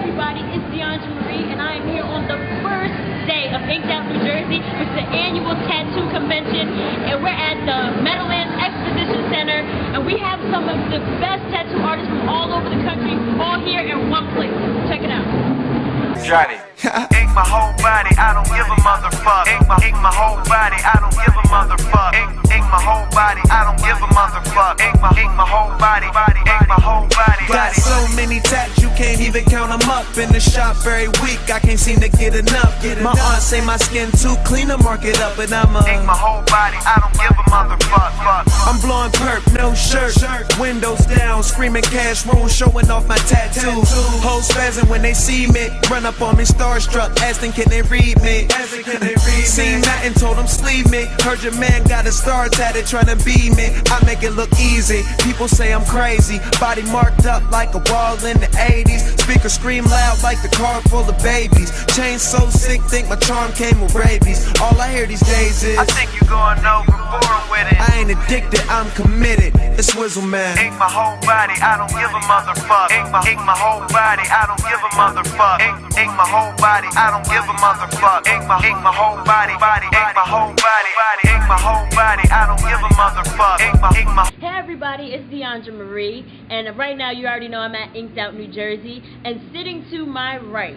everybody, it's Diandra Marie, and I am here on the first day of Inked Out New Jersey, which is the annual tattoo convention, and we're at the Meadowlands Exposition Center, and we have some of the best tattoo artists from all over the country, all here in one place. Check it out. Johnny. Ink my whole body, I don't give a motherfucker. Ink my whole body, I don't give a motherfucker. Ink my whole body, I don't give a motherfucker. Ink my whole body, ink my whole body. Got so many tats, you can't even count them up. In the shop every week, I can't seem to get enough. My aunt say my skin too clean to mark it up, and I'm ink my whole body, I don't give a motherfucker. I'm blowing perp, no shirt, windows down, screaming cash rules, showing off my tattoos. Hoes spazzing when they see me, run up on me starstruck, asking can they read me. Seen nothing, told them sleeve me. Heard your man got a star tatted trying to be me. I make it look easy, people say I'm crazy. Body marked up like a wall in the 80s. Speakers scream loud like the car full of babies. Chain so sick, think my charm came with rabies. All I hear these days is I think you going overboard with it. I ain't addicted, I'm committed. It's Swizzle Man. Ink my whole body, I don't give a motherfucker. Ink my whole body, I don't give a motherfucker. Ink my whole body, I don't give a motherfucker. Ink my whole body, ink my whole body, ink my whole body, I don't give a motherfucker. Ink my. Hey everybody, it's Diandra Marie, and right now you already know I'm at Inked Out New Jersey, and sitting to my right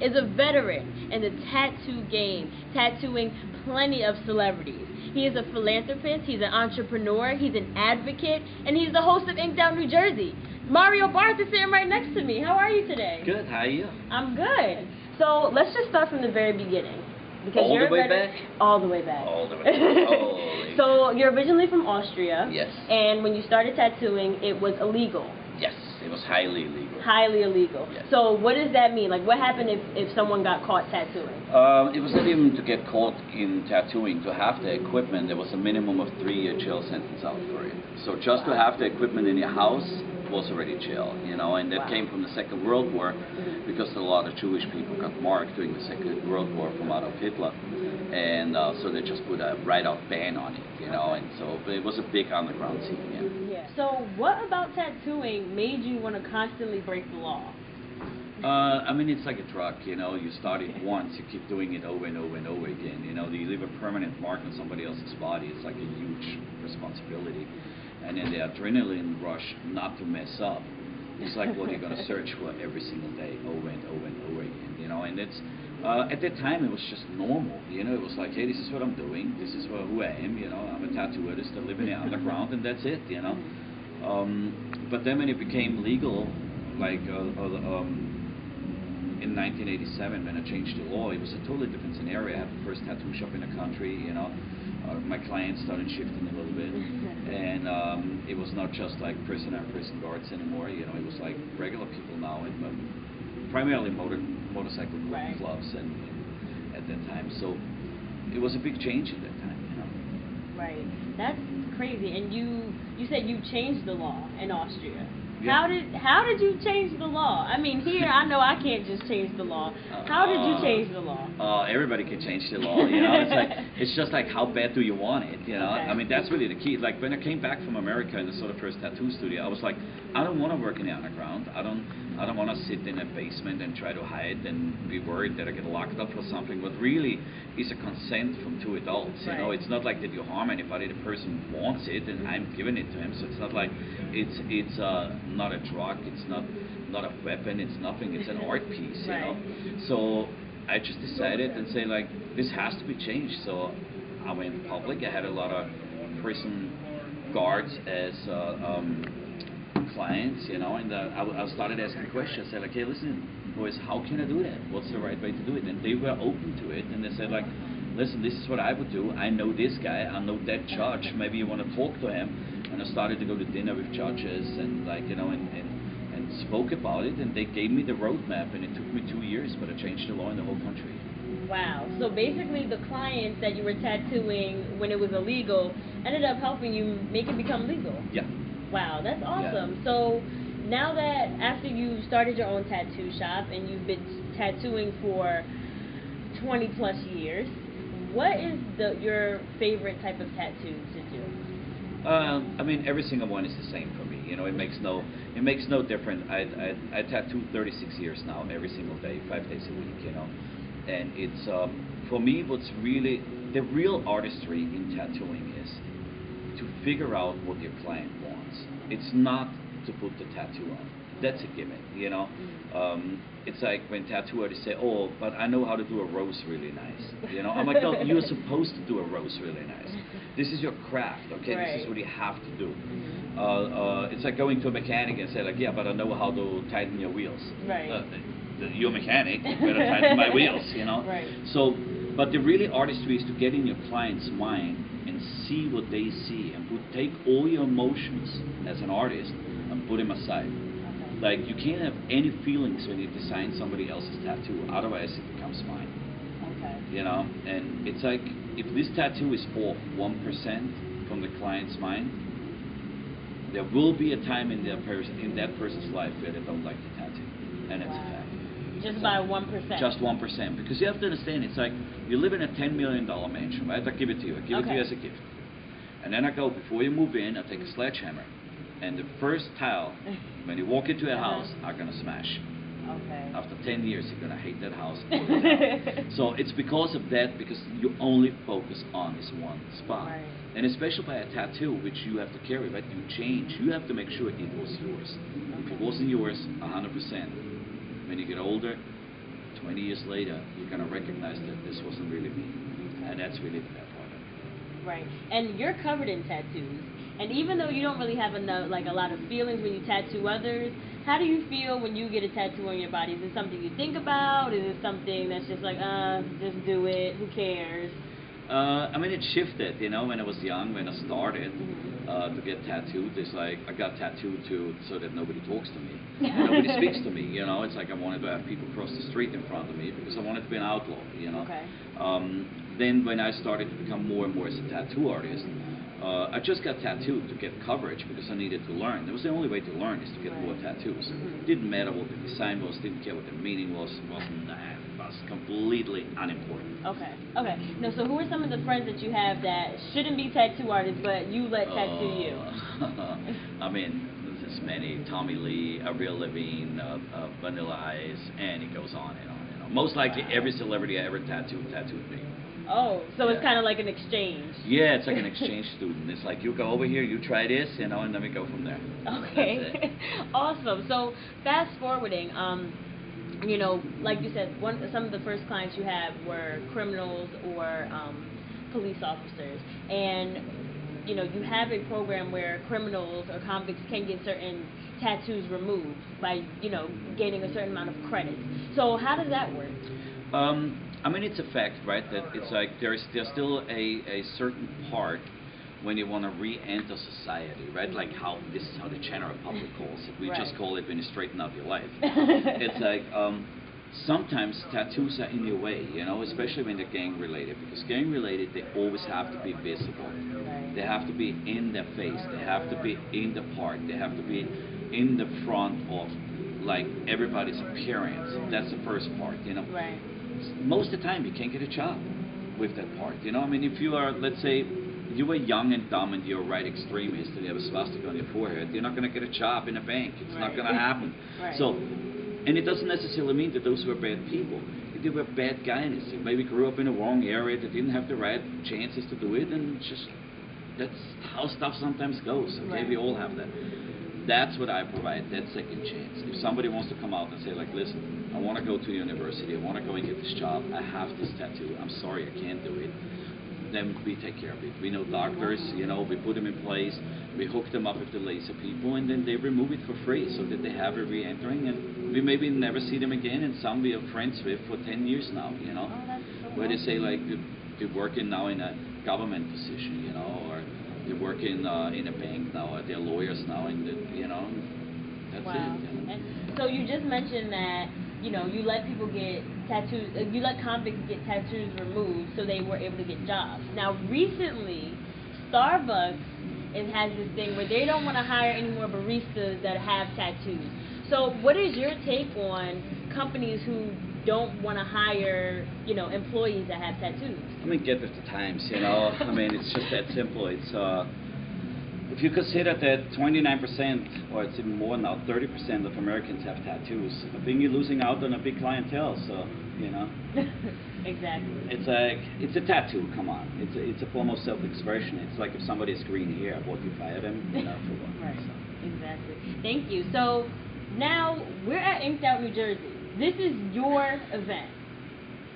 is a veteran in the tattoo game, tattooing plenty of celebrities. He is a philanthropist, he's an entrepreneur, he's an advocate, and he's the host of Inked Out New Jersey. Mario Barth is sitting right next to me. How are you today? Good, how are you? I'm good. So let's just start from the very beginning. Because All you're the way back? All the way back. All the way back. Holy. So you're originally from Austria. Yes. And when you started tattooing, it was illegal. Yes, it was highly illegal. Highly illegal. Yes. So what does that mean? Like, what happened if someone got caught tattooing? It was not even to get caught in tattooing. To have the equipment, there was a minimum of 3-year jail sentence out for it. So just to have the equipment in your house was already jail, you know, and that came from the Second World War, because a lot of Jewish people got marked during the Second World War from Adolf Hitler, and so they just put a right-out ban on it, you know, and so it was a big underground scene, Yeah. So what about tattooing made you want to constantly break the law? I mean, it's like a drug, you know, you start it once, you keep doing it over and over and over again, you know, you leave a permanent mark on somebody else's body, it's like a huge responsibility. And then the adrenaline rush not to mess up is like what you're going to search for every single day, over and over and over again, you know. And it's at that time it was just normal, you know. It was like, hey, this is what I'm doing, this is who I am, you know. I'm a tattoo artist, I live in the underground, and that's it, you know. But then when it became legal, like in 1987, when I changed the law, it was a totally different scenario. I had the first tattoo shop in the country, you know. My clients started shifting a little bit, and it was not just like prisoner and prison guards anymore. You know, it was like regular people now, and primarily motorcycle clubs, and at that time. So it was a big change at that time. You know. Right. That's crazy. And you said you changed the law in Austria. Yeah. How did you change the law? I mean, here I know I can't just change the law. How did you change the law? Everybody can change the law. You know, it's just like how bad do you want it? You know, Okay. I mean that's really the key. Like when I came back from America in the sort of first tattoo studio, I was like, I don't want to work in the underground. I don't want to sit in a basement and try to hide and be worried that I get locked up for something. What really is a consent from two adults. You know, it's not like that you harm anybody. The person wants it, and I'm giving it to him. So it's not like it's not a drug. It's not a weapon. It's nothing. It's an art piece. You know. So I just decided and say like this has to be changed. So I went public. I had a lot of prison guards as clients, you know, and I started asking questions. I said like, hey, listen, boys, how can I do that? What's the right way to do it? And they were open to it, and they said like, listen, this is what I would do. I know this guy. I know that judge. Maybe you want to talk to him. And I started to go to dinner with judges and like, you know, and spoke about it, and they gave me the roadmap, and it took me 2 years, but I changed the law in the whole country. Wow. So basically the clients that you were tattooing when it was illegal ended up helping you make it become legal. Yeah. Wow, that's awesome. Yeah. So now that after you started your own tattoo shop and you've been tattooing for 20 plus years, what is your favorite type of tattoo to do? I mean, every single one is the same for me. You know, it makes no difference. I tattoo 36 years now, every single day, 5 days a week. You know, and it's for me, what's really the real artistry in tattooing is to figure out what your client wants. It's not to put the tattoo on. That's a gimmick, you know. It's like when tattoo artists say, "Oh, but I know how to do a rose really nice." You know, I'm like, "No, you're supposed to do a rose really nice. This is your craft, okay? Right. This is what you have to do." It's like going to a mechanic and say, like, "Yeah, but I know how to tighten your wheels." Right. You're a mechanic, you better tighten my wheels, you know. Right. So, but the really artistry is to get in your client's mind and see what they see, and take all your emotions as an artist and put them aside. Like, you can't have any feelings when you design somebody else's tattoo, otherwise it becomes mine. Okay. You know, and it's like, if this tattoo is off 1% from the client's mind, there will be a time in that person's life where they don't like the tattoo, and it's a fact. Just by 1%. Just 1%, because you have to understand, it's like you live in a $10 million mansion, right? I give it to you. I give it to you as a gift, and then I go, before you move in, I take a sledgehammer, and the first tile, when you walk into a house, I'm gonna smash. Okay. After 10 years, you're gonna hate that house. So it's because of that, because you only focus on this one spot. Right. And especially by a tattoo, which you have to carry, right? You change. You have to make sure it was yours. If it wasn't yours, 100%. When you get older, 20 years later, you're gonna recognize that this wasn't really me. And that's really the bad part of it. Right. And you're covered in tattoos. And even though you don't really have enough, like a lot of feelings when you tattoo others, how do you feel when you get a tattoo on your body? Is it something you think about? Is it something that's just like, just do it, who cares? I mean, it shifted, you know, when I was young, when I started to get tattooed. It's like, I got tattooed so that nobody talks to me. Nobody speaks to me, you know. It's like I wanted to have people cross the street in front of me because I wanted to be an outlaw, you know. Okay. Then when I started to become more and more as a tattoo artist, I just got tattooed to get coverage because I needed to learn. That was the only way to learn, is to get more tattoos. Didn't matter what the design was, didn't care what the meaning was, wasn't that. Was completely unimportant. Okay. Okay. No, so who are some of the friends that you have that shouldn't be tattoo artists, but you let tattoo you? I mean, there's many. Tommy Lee, Avril Lavigne, Vanilla Ice, and it goes on and on and on. Most likely every celebrity I ever tattooed me. Oh, so it's kind of like an exchange. Yeah, it's like an exchange student. It's like, you go over here, you try this, you know, and then we go from there. Okay. Awesome. So fast forwarding, you know, like you said, some of the first clients you had were criminals or police officers, and you know, you have a program where criminals or convicts can get certain tattoos removed by, you know, gaining a certain amount of credits. So how does that work? I mean, it's a fact, right, that it's like there's still a certain part when you want to re-enter society, right? Like this is how the general public calls it. We just call it when you straighten out your life. It's like sometimes tattoos are in your way, you know, especially when they're gang related, because gang related, they always have to be visible. They have to be in their face. They have to be in the park. They have to be in the front of like everybody's appearance. That's the first part, you know. Right. Most of the time you can't get a job with that part, you know. I mean, if you are, let's say, you were young and dumb and you're a right extremist and you have a swastika on your forehead, you're not going to get a job in a bank. It's not going to happen. So, and it doesn't necessarily mean that those were bad people. They were bad guys. They maybe grew up in the wrong area. They didn't have the right chances to do it, and just that's how stuff sometimes goes. Okay, we all have that. That's what I provide, that second chance. If somebody wants to come out and say, like, listen, I want to go to university, I want to go and get this job, I have this tattoo, I'm sorry, I can't do it, then we take care of it. We know doctors, you know, we put them in place, we hook them up with the laser people, and then they remove it for free so that they have a re-entering, and we maybe never see them again, and some we are friends with for 10 years now, you know, where they say, like, they're working now in a government position, you know, or they're working in a bank now, or they're lawyers now, and you know, that's it. You know? And so you just mentioned that, you know, you let people get tattoos, you let convicts get tattoos removed so they were able to get jobs. Now, recently, Starbucks has this thing where they don't want to hire any more baristas that have tattoos. So what is your take on companies who don't want to hire, you know, employees that have tattoos? I mean, get with the times, you know. I mean, it's just that simple. It's If you consider that 29%, or it's even more now, 30% of Americans have tattoos, I think you're losing out on a big clientele. So, you know, Exactly. it's a tattoo. Come on, it's a form of self-expression. It's like if somebody has green hair, what you fire them, you know, for what? Right. So. Exactly. Thank you. So now we're at Inked Out, New Jersey. This is your event.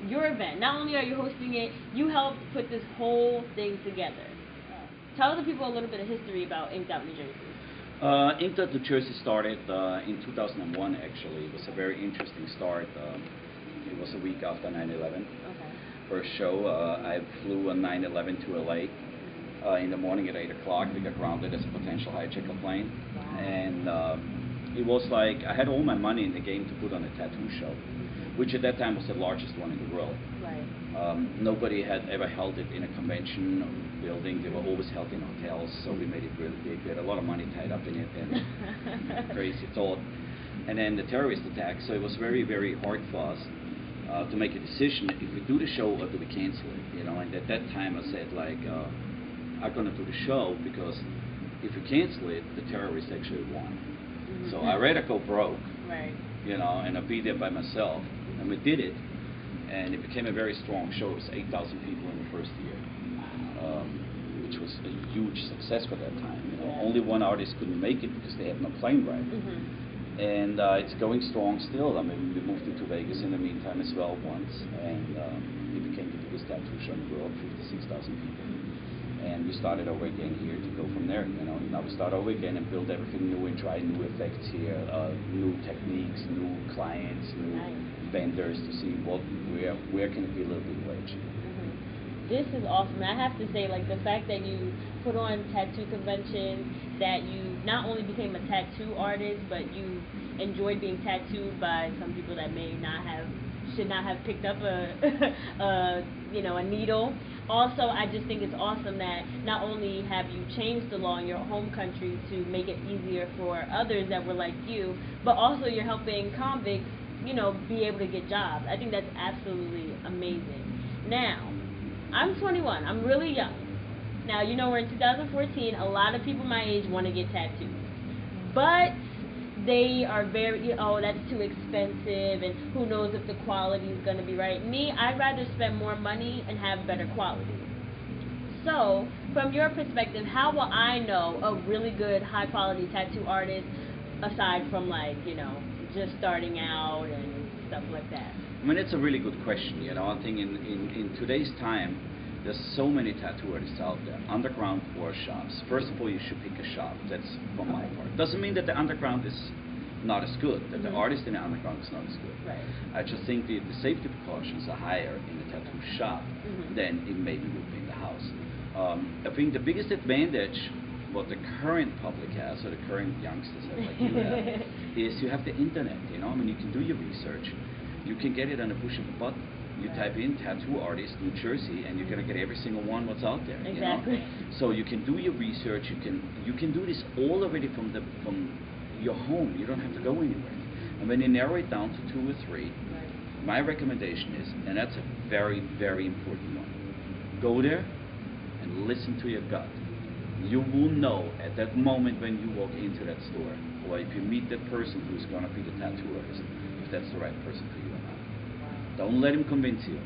Your event. Not only are you hosting it, you helped put this whole thing together. Tell the people a little bit of history about Inked Out, New Jersey. Inked Out New Jersey started in 2001, actually. It was a very interesting start. It was a week after 9/11. Okay. First show, I flew on 9/11 to LA. In the morning at 8 o'clock, we got grounded as a potential hijacker plane. Wow. And it was like I had all my money in the game to put on a tattoo show, which at that time was the largest one in the world. Right. Nobody had ever held it in a convention building. They were always held in hotels, so we made it really big. We had a lot of money tied up in it, and crazy thought. And then the terrorist attack, so it was very, very hard for us to make a decision if we do the show or do we cancel it, you know. And at that time I said, like, I'm going to do the show because if we cancel it, the terrorists actually won. So I'd rather go broke, Right. you know, and I'll be there by myself. And we did it, and it became a very strong show. It was 8,000 people in the first year, which was a huge success for that time. You know, only one artist couldn't make it because they had no plane ride. And it's going strong still. I mean, we moved into Vegas in the meantime as well once, and it became the biggest tattoo show in the world, 56,000 people. And we started over again here to go from there. You know, now we start over again and build everything new and try new effects here, new techniques, new clients, new vendors to see where can it be a little bit wedge. This is awesome. I have to say, like, the fact that you put on tattoo conventions, that you not only became a tattoo artist, but you enjoyed being tattooed by some people that should not have picked up a needle. Also, I just think it's awesome that not only have you changed the law in your home country to make it easier for others that were like you, but also you're helping convicts, you know, be able to get jobs. I think that's absolutely amazing. Now, I'm 21. I'm really young. Now, you know, we're in 2014. A lot of people my age want to get tattoos. But they are very, that's too expensive, and who knows if the quality is going to be right. Me, I'd rather spend more money and have better quality. So, from your perspective, how will I know a really good, high-quality tattoo artist, aside from, like, you know, just starting out and stuff like that? I mean, it's a really good question. You know, I think in today's time, there's so many tattoo artists out there, underground or shops. First of all, you should pick a shop. That's for my part. Doesn't mean that the underground is not as good, that the artist in the underground is not as good. Right. I just think the safety precautions are higher in the tattoo shop than it maybe would be in the house. I think the biggest advantage what the current public has, or the current youngsters have, like you have, is you have the internet. You know, I mean, you can do your research. You can get it on a push of a button. You type in tattoo artist New Jersey, and you're gonna get every single one what's out there. Exactly. You know? So you can do your research. You can do this all already from your home. You don't have to go anywhere. And when you narrow it down to 2 or 3, my recommendation is, and that's a very, very important one, go there and listen to your gut. You will know at that moment when you walk into that store, or if you meet that person who's gonna be the tattoo artist, if that's the right person for you or not. Don't let him convince you.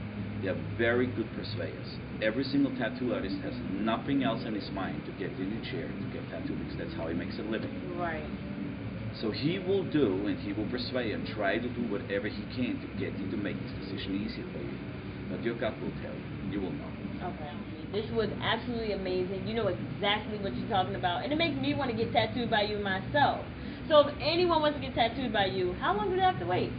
They are very good persuaders. Every single tattoo artist has nothing else in his mind to get in a chair to get tattooed, because that's how he makes a living. Right. So he will do, and he will persuade and try to do whatever he can to get you to make this decision easier for you. But your gut will tell you. You will know. Okay. This was absolutely amazing. You know exactly what you're talking about. And it makes me want to get tattooed by you myself. So if anyone wants to get tattooed by you, how long do they have to wait?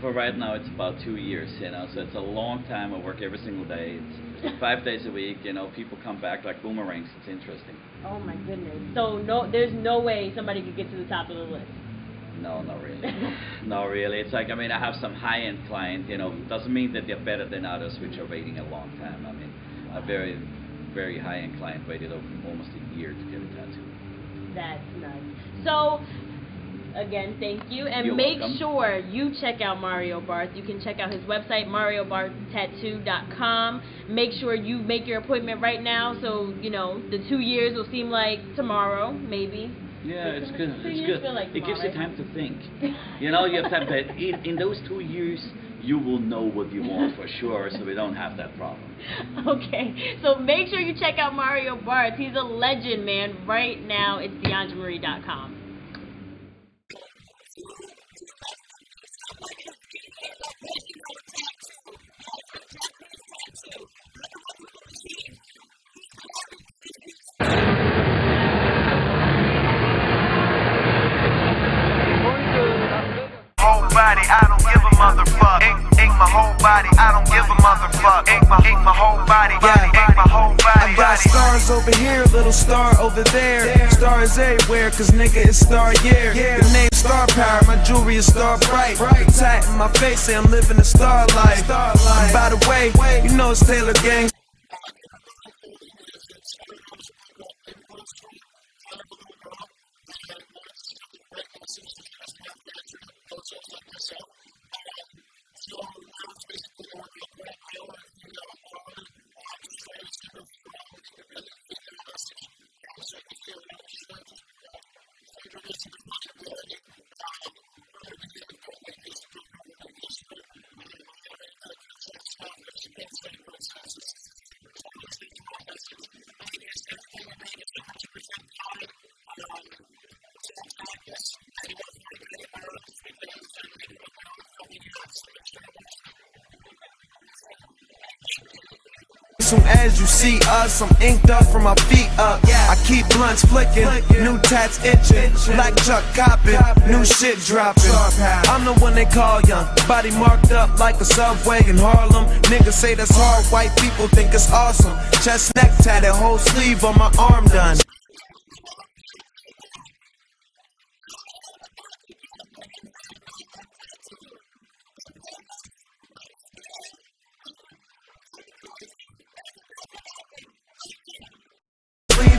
For right now, it's about 2 years, you know, so it's a long time. I work every single day. It's 5 days a week, you know, people come back like boomerangs. It's interesting. Oh my goodness. So there's no way somebody could get to the top of the list. No, not really. Not really. It's like, I mean, I have some high-end clients, you know, doesn't mean that they're better than others, which are waiting a long time. I mean, a very, very high-end client waited over almost a year to get a tattoo. That's nuts. So, Again, thank you. And You're make welcome. sure you check out Mario Barth. You can check out his website, mariobarthtattoo.com. Make sure you make your appointment right now so, you know, the 2 years will seem like tomorrow, maybe. Yeah, it's good. Two It's years good. feel like It gives you tomorrow, time to think. You know, you have time, but in those 2 years, you will know what you want for sure, so we don't have that problem. Okay, so make sure you check out Mario Barth. He's a legend, man. Right now, it's DiandraMarie.com. Whole body, I don't give a motherfuck. Ain't my whole body, I don't give a motherfuck. Ain't my whole body, ain't my whole body. I got stars over here, little star over there. Stars everywhere, cause nigga it's star year. The name Star Power, my jewelry is star bright. Tat in my face, say I'm living a star life. And by the way, you know it's Taylor Gang. Soon as you see us, I'm inked up from my feet up. I keep blunts flicking, new tats itching, black Chuck copping, new shit dropping. I'm the one they call young, body marked up like a subway in Harlem. Niggas say that's hard, white people think it's awesome. Chest neck tatted, whole sleeve on my arm done.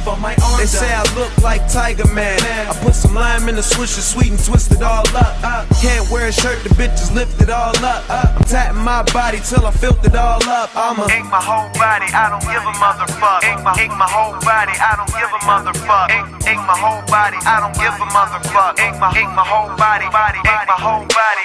On my arm they say I look like Tiger Man. I put some lime in the swisher, sweet and twist it all up. Can't wear a shirt, the bitches lift it all up. I'm tatting my body till I filled it all up. Ain't my whole body, I don't give a motherfuck. Ain't my whole body, I don't give a motherfuck. Ain't my whole body, I don't give a motherfuck. Ain't my whole body, ain't my whole body.